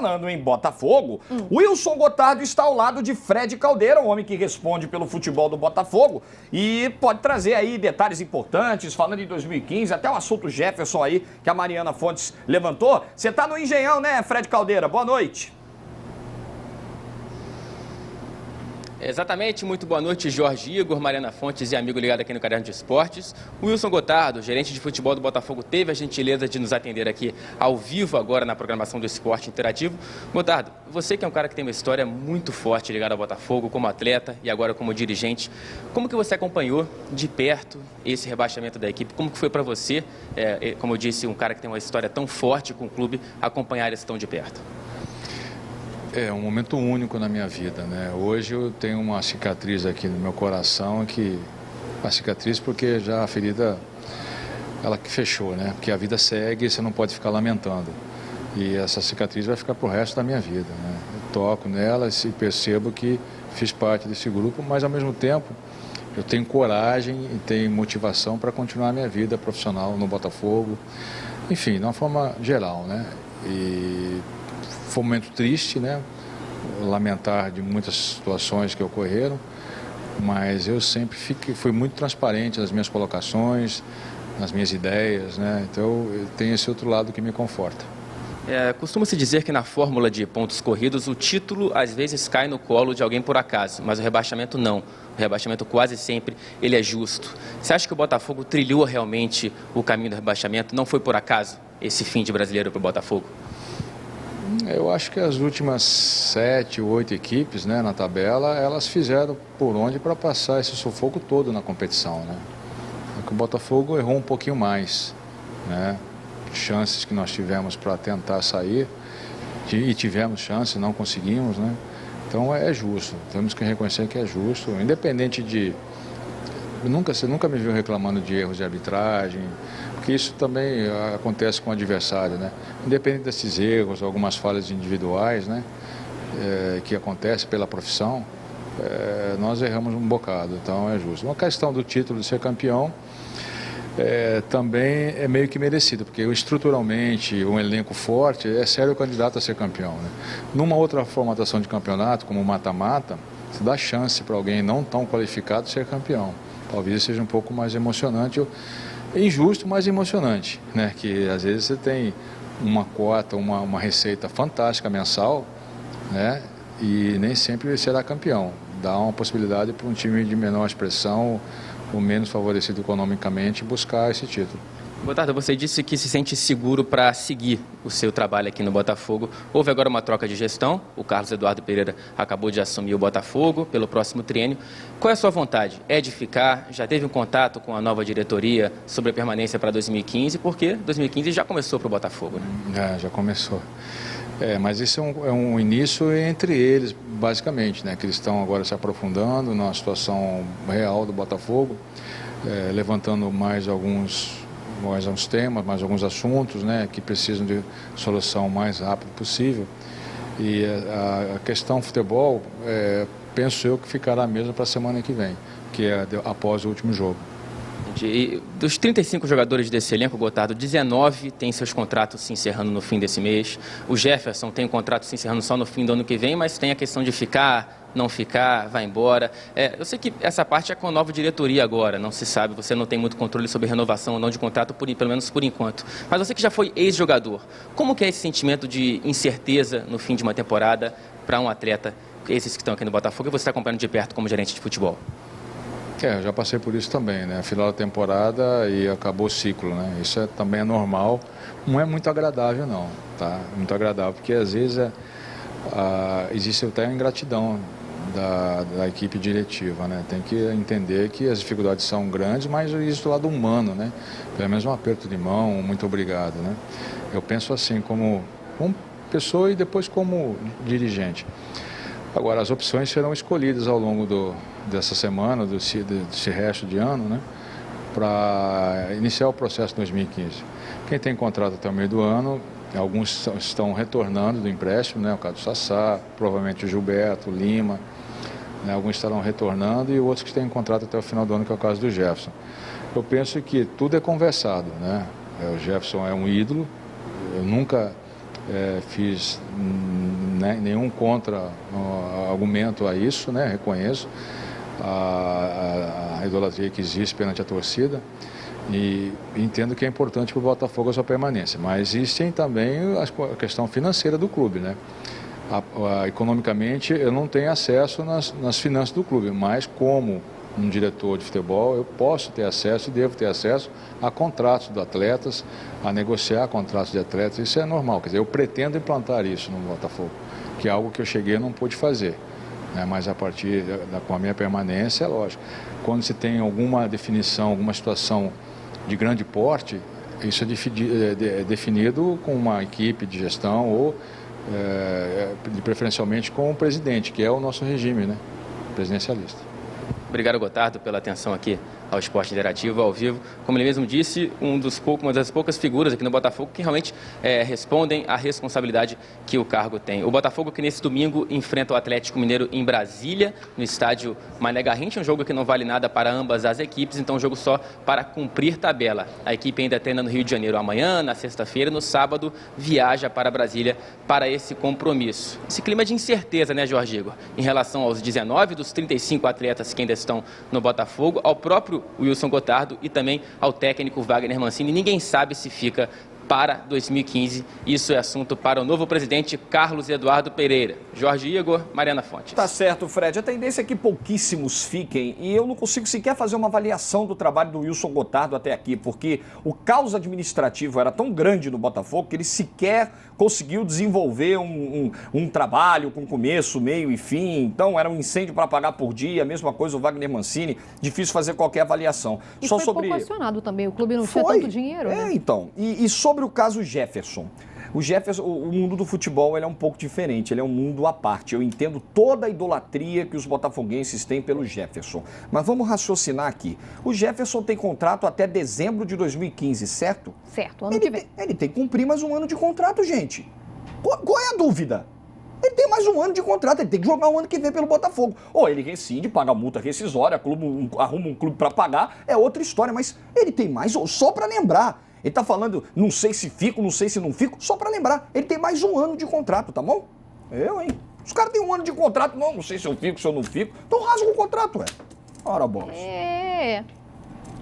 falando em Botafogo, Wilson Gotardo está ao lado de Fred Caldeira, o homem que responde pelo futebol do Botafogo, e pode trazer aí detalhes importantes, falando em 2015, até o assunto Jefferson aí, que a Mariana Fontes levantou. Você está no Engenhão, né, Fred Caldeira? Boa noite. Exatamente, muito boa noite, Jorge Igor, Mariana Fontes e amigo ligado aqui no Caderno de Esportes. O Wilson Gotardo, gerente de futebol do Botafogo, teve a gentileza de nos atender aqui ao vivo agora na programação do Esporte Interativo. Gotardo, você que é um cara que tem uma história muito forte ligada ao Botafogo, como atleta e agora como dirigente, como que você acompanhou de perto esse rebaixamento da equipe? Como que foi para você, como eu disse, um cara que tem uma história tão forte com o clube, acompanhar isso tão de perto? É um momento único na minha vida, né? Hoje eu tenho uma cicatriz aqui no meu coração, a cicatriz porque já a ferida, ela que fechou, né? Porque a vida segue e você não pode ficar lamentando. E essa cicatriz vai ficar pro resto da minha vida, né? Eu toco nela e percebo que fiz parte desse grupo, mas ao mesmo tempo eu tenho coragem e tenho motivação para continuar a minha vida profissional no Botafogo, enfim, de uma forma geral, né? E foi um momento triste, né? Lamentar de muitas situações que ocorreram, mas eu sempre fui muito transparente nas minhas colocações, nas minhas ideias, né? Então eu tenho esse outro lado que me conforta. Costuma-se dizer que na fórmula de pontos corridos o título às vezes cai no colo de alguém por acaso, mas o rebaixamento não. O rebaixamento quase sempre ele é justo. Você acha que o Botafogo trilhou realmente o caminho do rebaixamento? Não foi por acaso esse fim de Brasileiro para o Botafogo? Eu acho que as últimas 7 ou 8 equipes, né, na tabela, elas fizeram por onde para passar esse sufoco todo na competição, né? O Botafogo errou um pouquinho mais, né? Chances que nós tivemos para tentar sair, e tivemos chances, não conseguimos, né? Então é justo, temos que reconhecer que é justo, independente de... Você nunca me viu reclamando de erros de arbitragem, porque isso também acontece com o adversário, né? Independente desses erros, algumas falhas individuais, né? Que acontecem pela profissão, nós erramos um bocado, então é justo. Uma questão do título de ser campeão também é meio que merecido, porque estruturalmente um elenco forte é sério candidato a ser campeão, né? Numa outra formatação de campeonato, como o mata-mata, você dá chance para alguém não tão qualificado ser campeão. Talvez seja um pouco mais emocionante, injusto, mas emocionante, né? Que às vezes você tem uma cota, uma receita fantástica mensal, né? E nem sempre será campeão. Dá uma possibilidade para um time de menor expressão, ou menos favorecido economicamente, buscar esse título. Gotardo, você disse que se sente seguro para seguir o seu trabalho aqui no Botafogo. Houve agora uma troca de gestão, o Carlos Eduardo Pereira acabou de assumir o Botafogo pelo próximo triênio. Qual é a sua vontade? É de ficar? Já teve um contato com a nova diretoria sobre a permanência para 2015? Porque 2015 já começou para o Botafogo, né? Já começou. Mas isso é um início entre eles, basicamente, né? Que eles estão agora se aprofundando na situação real do Botafogo, levantando mais alguns temas, mais alguns assuntos, né, que precisam de solução o mais rápido possível. E a questão futebol, penso eu que ficará mesmo para a semana que vem, que é após o último jogo. E dos 35 jogadores desse elenco, Gotardo, 19 têm seus contratos se encerrando no fim desse mês. O Jefferson tem o contrato se encerrando só no fim do ano que vem, mas tem a questão de ficar, não ficar, vai embora. Eu sei que essa parte é com a nova diretoria agora, não se sabe, você não tem muito controle sobre renovação ou não de contrato, pelo menos por enquanto. Mas você que já foi ex-jogador, como que é esse sentimento de incerteza no fim de uma temporada para um atleta, esses que estão aqui no Botafogo, e você está acompanhando de perto como gerente de futebol? Eu já passei por isso também, né? Final da temporada e acabou o ciclo, né? Isso também é normal, não é muito agradável não, tá? Muito agradável, porque às vezes existe até a ingratidão da equipe diretiva, né? Tem que entender que as dificuldades são grandes, mas existe o lado humano, né? Pelo menos um aperto de mão, um muito obrigado, né? Eu penso assim, como pessoa e depois como dirigente. Agora, as opções serão escolhidas ao longo dessa semana, desse resto de ano, né, para iniciar o processo de 2015. Quem tem contrato até o meio do ano, alguns estão retornando do empréstimo, né, o caso do Sassá, provavelmente o Gilberto, o Lima, né, alguns estarão retornando e outros que têm contrato até o final do ano, que é o caso do Jefferson. Eu penso que tudo é conversado, né? O Jefferson é um ídolo, eu nunca fiz nenhum contra-argumento a isso, né? Reconheço a idolatria que existe perante a torcida e entendo que é importante para o Botafogo a sua permanência, mas existem também a questão financeira do clube, né? Economicamente eu não tenho acesso nas finanças do clube, mas como um diretor de futebol eu posso ter acesso e devo ter acesso a contratos de atletas, a negociar contratos de atletas, isso é normal, quer dizer, eu pretendo implantar isso no Botafogo, que é algo que eu cheguei e não pude fazer, né? Mas a partir com a minha permanência, é lógico, quando se tem alguma definição, alguma situação de grande porte, isso é definido com uma equipe de gestão ou preferencialmente com o presidente, que é o nosso regime, né? Presidencialista. Obrigado, Gotardo, pela atenção aqui ao Esporte Interativo, ao vivo. Como ele mesmo disse, uma das poucas figuras aqui no Botafogo que realmente respondem à responsabilidade que o cargo tem. O Botafogo que nesse domingo enfrenta o Atlético Mineiro em Brasília, no estádio Mané Garrincha, um jogo que não vale nada para ambas as equipes, então um jogo só para cumprir tabela. A equipe ainda treina no Rio de Janeiro amanhã, na sexta-feira, no sábado viaja para Brasília para esse compromisso. Esse clima de incerteza, né, Jorge Igor? Em relação aos 19 dos 35 atletas que ainda estão no Botafogo, ao próprio Wilson Gotardo e também ao técnico Wagner Mancini. Ninguém sabe se fica para 2015. Isso é assunto para o novo presidente Carlos Eduardo Pereira. Jorge Igor, Mariana Fontes. Tá certo, Fred. A tendência é que pouquíssimos fiquem e eu não consigo sequer fazer uma avaliação do trabalho do Wilson Gotardo até aqui, porque o caos administrativo era tão grande no Botafogo que ele sequer conseguiu desenvolver um trabalho com começo, meio e fim. Então era um incêndio para apagar por dia, a mesma coisa o Wagner Mancini, difícil fazer qualquer avaliação. E foi pouco acionado também, o clube não tinha tanto dinheiro, né? Então, e sobre o caso Jefferson, o mundo do futebol ele é um pouco diferente, ele é um mundo à parte. Eu entendo toda a idolatria que os botafoguenses têm pelo Jefferson, mas vamos raciocinar aqui. O Jefferson tem contrato até dezembro de 2015, certo? Certo, ano que vem. Ele tem que cumprir mais um ano de contrato, gente. Qual é a dúvida? Ele tem mais um ano de contrato, ele tem que jogar o ano que vem pelo Botafogo. Ou ele rescinde, paga a multa rescisória, arruma um clube para pagar, é outra história, mas ele tem mais, só para lembrar. Ele tá falando, não sei se fico, não sei se não fico, só para lembrar. Ele tem mais um ano de contrato, tá bom? Hein? Os caras têm um ano de contrato, não sei se eu fico, se eu não fico. Então rasga o contrato, Ora, bolas.